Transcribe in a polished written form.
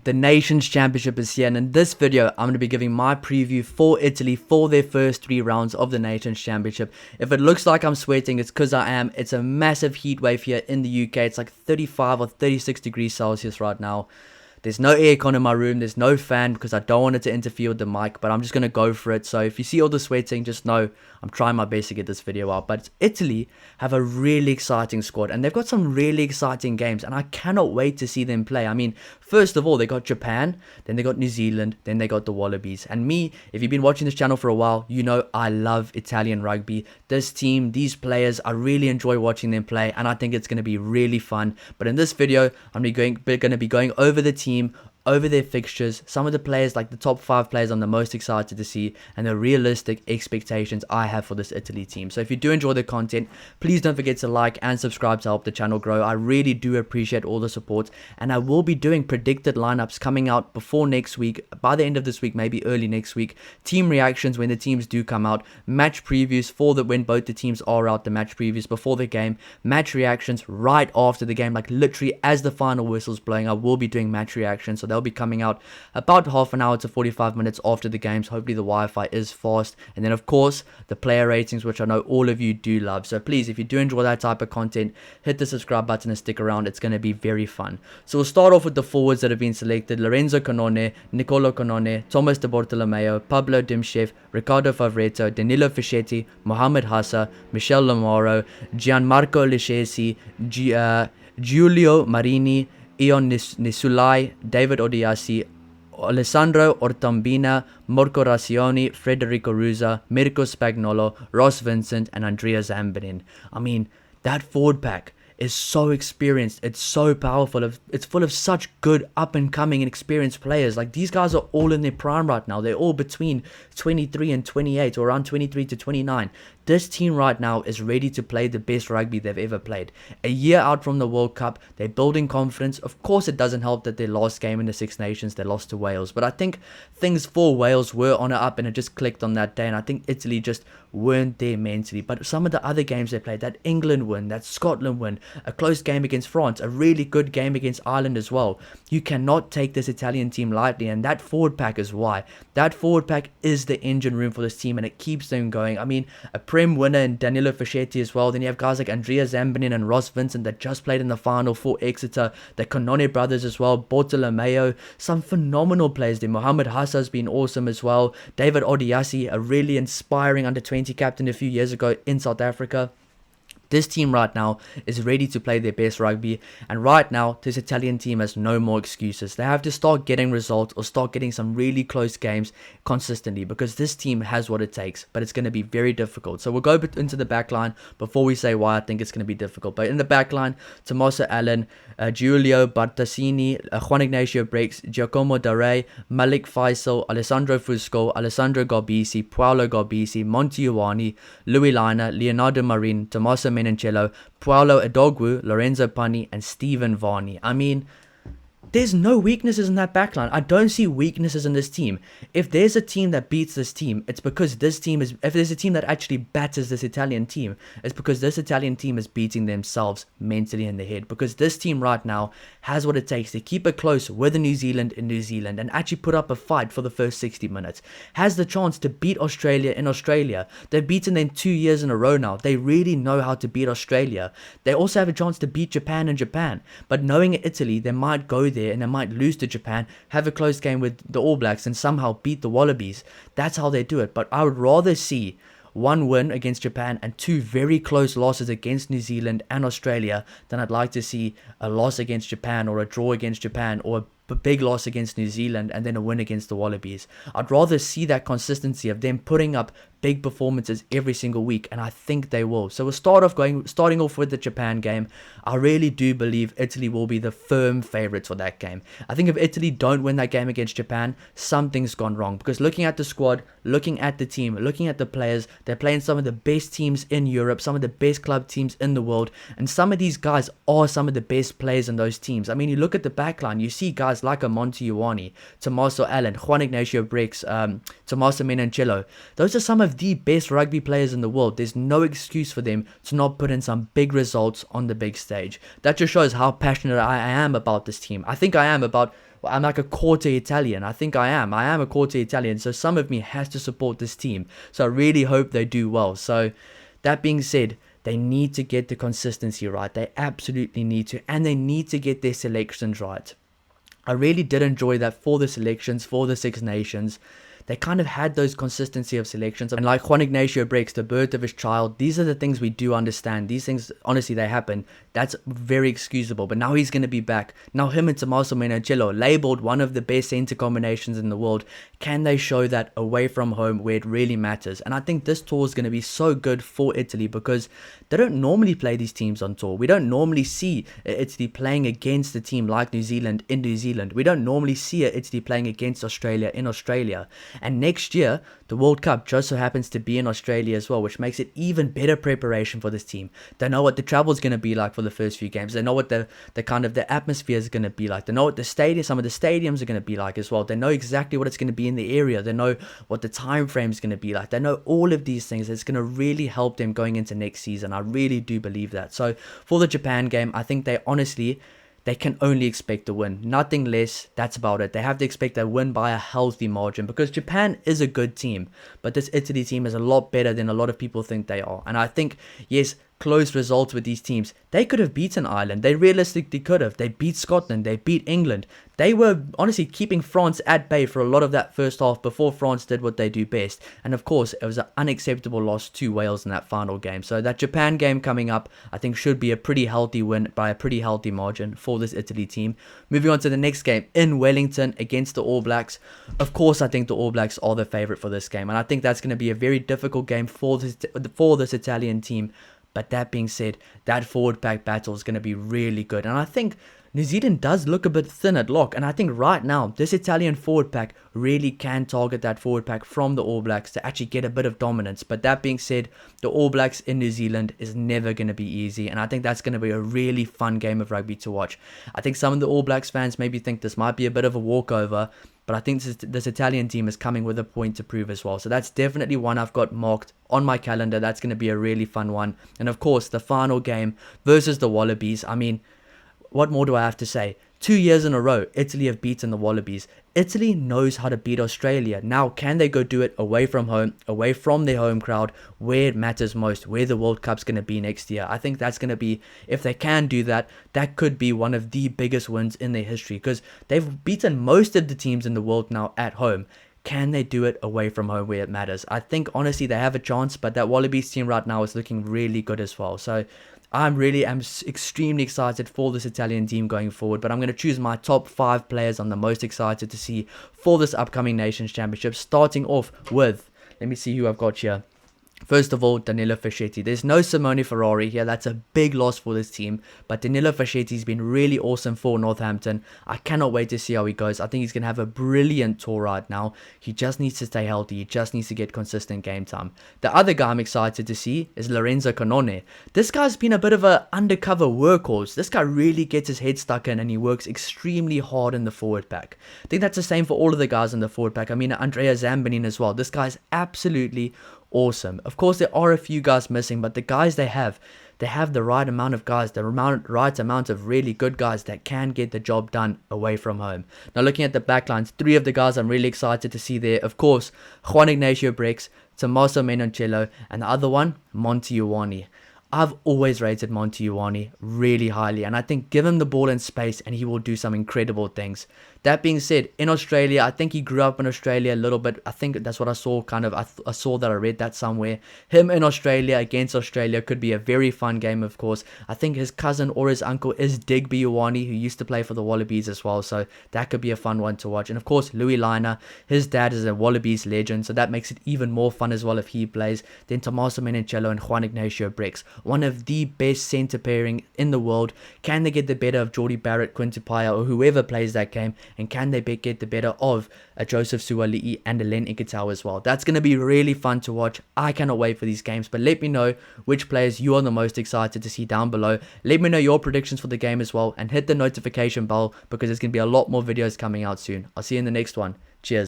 The Nations Championship is here, and in this video I'm going to be giving my preview for Italy for their first 3 rounds of the Nations Championship. If it looks like I'm sweating, it's because I am. It's a massive heat wave here in the UK. It's like 35 or 36 degrees Celsius right now. There's no aircon in my room, there's no fan because I don't want it to interfere with the mic, but I'm just going to go for it. So if you see all the sweating, just know I'm trying my best to get this video out. But Italy have a really exciting squad and they've got some really exciting games and I cannot wait to see them play. I mean, first of all, they got Japan, then they got New Zealand, then they got the Wallabies. And me, if you've been watching this channel for a while, you know I love Italian rugby. This team, these players, I really enjoy watching them play and I think it's going to be really fun. But in this video, I'm going to be going over the team, over their fixtures, some of the players, like the top 5 players I'm the most excited to see, and the realistic expectations I have for this Italy team. So if you do enjoy the content, please don't forget to like and subscribe to help the channel grow. I really do appreciate all the support, and I will be doing predicted lineups coming out before next week, by the end of this week, maybe early next week, team reactions when the teams do come out, match previews for when both the teams are out, the match previews before the game, match reactions right after the game, like literally as the final whistle's blowing, I will be doing match reactions, so they'll be coming out about half an hour to 45 minutes after the games. Hopefully the Wi-Fi is fast, and then of course the player ratings, which I know all of you do love. So please, if you do enjoy that type of content, hit the subscribe button and stick around. It's going to be very fun. So we'll start off with the forwards that have been selected: Lorenzo Canone, Nicolo Canone, Thomas de Bartolomeo, Pablo Dimchev, Riccardo Favretto, Danilo Fischetti, Mohamed Hassa, Michel Lamaro, Gianmarco Liscesi, Giulio Marini, Ion Nisulai, David Odiasi, Alessandro Ortambina, Marco Racioni, Federico Ruza, Mirko Spagnolo, Ross Vincent, and Andrea Zambanin. I mean, that forward pack is so experienced, it's so powerful, it's full of such good up and coming and experienced players. Like, these guys are all in their prime right now. They're all between 23 and 28, or around 23 to 29. This team right now is ready to play the best rugby they've ever played. A year out from the World Cup, they're building confidence. Of course, it doesn't help that their last game in the Six Nations, they lost to Wales. But I think things for Wales were on an up and it just clicked on that day. And I think Italy just weren't there mentally. But some of the other games they played, that England win, that Scotland win, a close game against France, a really good game against Ireland as well. You cannot take this Italian team lightly, and that forward pack is why. That forward pack is the engine room for this team and it keeps them going. I mean, a Prem winner in Danilo Fischetti as well. Then you have guys like Andrea Zambanin and Ross Vincent that just played in the final for Exeter. The Canone brothers as well, Bartolomeo, some phenomenal players there. Mohamed Hassa has been awesome as well. David Odiasi, a really inspiring under-20 captain a few years ago in South Africa. This team right now is ready to play their best rugby, and right now this Italian team has no more excuses. They have to start getting results or start getting some really close games consistently, because this team has what it takes, but it's going to be very difficult. So we'll go into the back line before we say why I think it's going to be difficult. But in the back line, Tommaso Allen, Giulio Bartasini, Juan Ignacio Breaks, Giacomo Dare, Malik Faisal, Alessandro Fusco, Alessandro Garbisi, Paolo Garbisi, Monty Ioani, Louis Lina, Leonardo Marin, Tommaso Menoncello, Paolo Adogwu, Lorenzo Pani, and Stephen Varney. I mean, there's no weaknesses in that backline. I don't see weaknesses in this team. If there's a team that beats this team, it's because this team is... If there's a team that actually batters this Italian team, it's because this Italian team is beating themselves mentally in the head. Because this team right now has what it takes to keep it close with New Zealand in New Zealand and actually put up a fight for the first 60 minutes. Has the chance to beat Australia in Australia. They've beaten them 2 years in a row now. They really know how to beat Australia. They also have a chance to beat Japan in Japan. But knowing Italy, they might go there and they might lose to Japan, have a close game with the All Blacks, and somehow beat the Wallabies. That's how they do it. But I would rather see 1 win against Japan and 2 very close losses against New Zealand and Australia than I'd like to see a loss against Japan or a draw against Japan or a big loss against New Zealand and then a win against the Wallabies. I'd rather see that consistency of them putting up big performances every single week, and I think they will. So we'll starting off with the Japan game. I really do believe Italy will be the firm favourites for that game. I think if Italy don't win that game against Japan, something's gone wrong, because looking at the squad, looking at the team, looking at the players, they're playing some of the best teams in Europe, some of the best club teams in the world, and some of these guys are some of the best players in those teams. I mean, you look at the backline, you see guys like a Monty Ioani, Tommaso Allen, Juan Ignacio Breaks, Tommaso Menoncello. Those are some of the best rugby players in the world. There's no excuse for them to not put in some big results on the big stage. That just shows how passionate I am about this team. I think I am about I'm like a quarter Italian. I think I am a quarter Italian, so some of me has to support this team. So I really hope they do well. So that being said, they need to get the consistency right. They absolutely need to, and they need to get their selections right. I really did enjoy that for the selections, for the Six Nations. They kind of had those consistency of selections. And like Juan Ignacio breaks the birth of his child, these are the things we do understand. These things, honestly, they happen. That's very excusable. But now he's going to be back. Now him and Tommaso Menoncello, labeled one of the best center combinations in the world. Can they show that away from home where it really matters? And I think this tour is going to be so good for Italy because they don't normally play these teams on tour. We don't normally see Italy playing against a team like New Zealand in New Zealand. We don't normally see Italy playing against Australia in Australia. And next year, the World Cup just so happens to be in Australia as well, which makes it even better preparation for this team. They know what the travel is going to be like for the first few games. They know what the kind of the atmosphere is going to be like. They know what some of the stadiums are going to be like as well. They know exactly what it's going to be in the area. They know what the time frame is going to be like. They know all of these things. It's going to really help them going into next season. I really do believe that. So for the Japan game, I think they can only expect a win. Nothing less. That's about it. They have to expect a win by a healthy margin because Japan is a good team. But this Italy team is a lot better than a lot of people think they are. And I think, yes, close results with these teams. They could have beaten Ireland. They realistically could have. They beat Scotland. They beat England. They were honestly keeping France at bay for a lot of that first half before France did what they do best. And of course, it was an unacceptable loss to Wales in that final game. So that Japan game coming up, I think should be a pretty healthy win by a pretty healthy margin for this Italy team. Moving on to the next game in Wellington against the All Blacks. Of course, I think the All Blacks are the favourite for this game. And I think that's going to be a very difficult game for this Italian team. But that being said, that forward pack battle is going to be really good. And I think New Zealand does look a bit thin at lock. And I think right now, this Italian forward pack really can target that forward pack from the All Blacks to actually get a bit of dominance. But that being said, the All Blacks in New Zealand is never going to be easy. And I think that's going to be a really fun game of rugby to watch. I think some of the All Blacks fans maybe think this might be a bit of a walkover. But I think this Italian team is coming with a point to prove as well. So that's definitely one I've got marked on my calendar. That's going to be a really fun one. And of course, the final game versus the Wallabies. I mean, what more do I have to say? 2 years in a row, Italy have beaten the Wallabies. Italy knows how to beat Australia. Now, can they go do it away from home, away from their home crowd, where it matters most, where the World Cup's going to be next year? I think that's going to be, if they can do that, that could be one of the biggest wins in their history because they've beaten most of the teams in the world now at home. Can they do it away from home where it matters? I think, honestly, they have a chance, but that Wallabies team right now is looking really good as well. So I'm extremely excited for this Italian team going forward, but I'm going to choose my top 5 players I'm the most excited to see for this upcoming Nations Championship, starting off with, let me see who I've got here. First of all, Danilo Fascetti. There's no Simone Ferrari here. That's a big loss for this team. But Danilo Fascetti's been really awesome for Northampton. I cannot wait to see how he goes. I think he's going to have a brilliant tour right now. He just needs to stay healthy. He just needs to get consistent game time. The other guy I'm excited to see is Lorenzo Canone. This guy's been a bit of an undercover workhorse. This guy really gets his head stuck in and he works extremely hard in the forward pack. I think that's the same for all of the guys in the forward pack. I mean, Andrea Zambanin as well. This guy's absolutely awesome. Of course, there are a few guys missing, but the guys they have the right amount of guys, right amount of really good guys that can get the job done away from home. Now, looking at the backlines, 3 of the guys I'm really excited to see there. Of course, Juan Ignacio Brex, Tommaso Menoncello, and the other one, Monty Ioane. I've always rated Monty Ioane really highly, and I think give him the ball in space and he will do some incredible things. That being said, in Australia, I think he grew up in Australia a little bit. I think that's what I saw I saw that I read that somewhere. Him in Australia against Australia could be a very fun game, of course. I think his cousin or his uncle is Digby Ioane, who used to play for the Wallabies as well. So that could be a fun one to watch. And of course, Louis Liner, his dad is a Wallabies legend. So that makes it even more fun as well if he plays. Then Tommaso Menoncello and Juan Ignacio Brex. One of the best centre pairing in the world. Can they get the better of Geordie Barrett, Quinty Paya, or whoever plays that game? And can they get the better of Joseph Suali'i and Alen Ikitau as well? That's going to be really fun to watch. I cannot wait for these games. But let me know which players you are the most excited to see down below. Let me know your predictions for the game as well. And hit the notification bell because there's going to be a lot more videos coming out soon. I'll see you in the next one. Cheers.